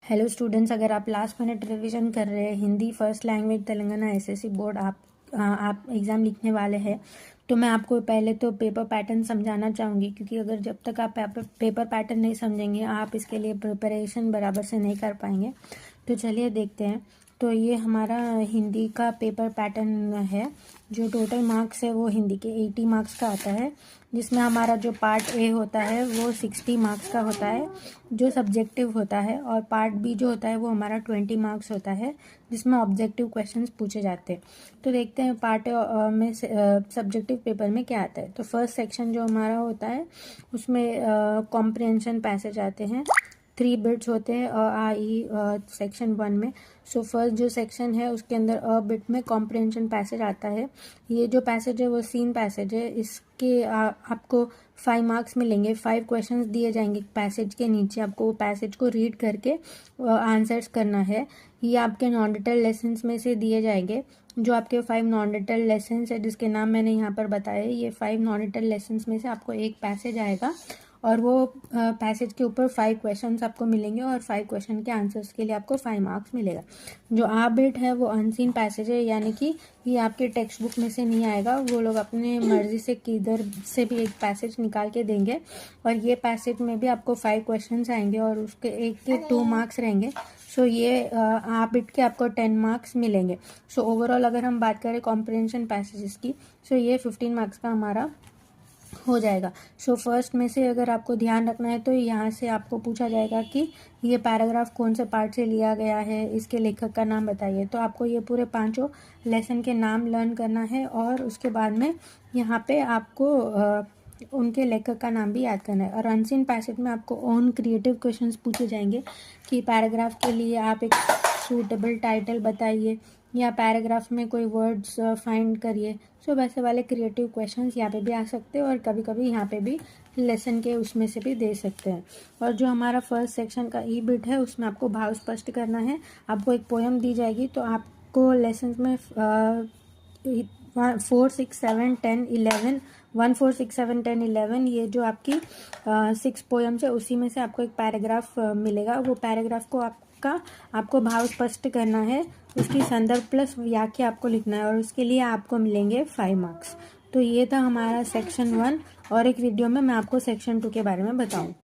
Hello students, अगर आप last minute revision कर रहे हैं Hindi first language Telangana SSC board आप एग्ज़ाम लिखने वाले हैं, तो मैं आपको पहले तो पेपर पैटर्न समझाना चाहूँगी, क्योंकि अगर जब तक आप पेपर पैटर्न नहीं समझेंगे आप इसके लिए प्रिपरेशन बराबर से नहीं कर पाएंगे। तो चलिए देखते हैं। तो ये हमारा हिंदी का पेपर पैटर्न है। जो टोटल मार्क्स है वो हिंदी के 80 मार्क्स का आता है, जिसमें हमारा जो पार्ट ए होता है वो 60 मार्क्स का होता है जो सब्जेक्टिव होता है, और पार्ट बी जो होता है वो हमारा 20 मार्क्स होता है जिसमें ऑब्जेक्टिव क्वेश्चंस पूछे जाते हैं। तो देखते हैं पार्ट में सब्जेक्टिव पेपर में क्या आता है। तो फर्स्ट सेक्शन जो हमारा होता है उसमें कॉम्प्रिहेंशन पैसेज आते हैं। 3 बिट्स होते हैं सेक्शन 1 में। सो फर्स्ट जो सेक्शन है उसके अंदर बिट में कॉम्प्रिहेंशन पैसेज आता है। ये जो पैसेज है वो सीन पैसेज है। इसके आपको 5 मार्क्स मिलेंगे। 5 क्वेश्चंस दिए जाएंगे पैसेज के नीचे, आपको वो पैसेज को रीड करके आंसर्स करना है। ये आपके नॉन डिटेल लेसन्स में से दिए जाएंगे। जो आपके 5 नॉन डिटेल लेसन्स है जिसके नाम मैंने यहाँ पर बताए, ये 5 नॉन डिटेल लेसन्स में से आपको एक पैसेज आएगा और वो पैसेज के ऊपर 5 क्वेश्चंस आपको मिलेंगे और 5 क्वेश्चन के आंसर्स के लिए आपको 5 मार्क्स मिलेगा। जो आ बिट है वो अनसीन पैसेज है, यानी कि ये आपके टेक्स्ट बुक में से नहीं आएगा। वो लोग अपने मर्जी से किधर से भी एक पैसेज निकाल के देंगे और ये पैसेज में भी आपको 5 क्वेश्चंस आएंगे और उसके एक के 2 मार्क्स रहेंगे। सो ये आ बिट के आपको 10 मार्क्स मिलेंगे। सो ओवरऑल अगर हम बात करें कॉम्प्रिहेंशन पैसेजेस की, सो ये 15 मार्क्स का हमारा हो जाएगा। सो फर्स्ट में से अगर आपको ध्यान रखना है तो यहाँ से आपको पूछा जाएगा कि ये पैराग्राफ कौन से पार्ट से लिया गया है, इसके लेखक का नाम बताइए। तो आपको ये पूरे 5 लेसन के नाम लर्न करना है और उसके बाद में यहाँ पे आपको उनके लेखक का नाम भी याद करना है। और अनसीन पैसेज में आपको ओन क्रिएटिव क्वेश्चंस पूछे जाएंगे कि पैराग्राफ के लिए आप एक सूटेबल टाइटल बताइए या पैराग्राफ में कोई वर्ड्स फाइंड करिए। सो वैसे वाले क्रिएटिव क्वेश्चंस यहाँ पे भी आ सकते हैं और कभी कभी यहाँ पे भी लेसन के उसमें से भी दे सकते हैं। और जो हमारा फर्स्ट सेक्शन का ई बिट है उसमें आपको भाव स्पष्ट करना है। आपको एक पोएम दी जाएगी तो आपको लेसन में 4, 6, 7, 10, 11 1, 4, 6, 7, 10, 11 ये जो आपकी 6 पोएम्स है उसी में से आपको एक पैराग्राफ मिलेगा। वो पैराग्राफ को आपको भाव स्पष्ट करना है, उसकी संदर्भ प्लस व्याख्या आपको लिखना है और उसके लिए आपको मिलेंगे 5 मार्क्स। तो ये था हमारा सेक्शन 1 और एक वीडियो में मैं आपको सेक्शन 2 के बारे में बताऊँ।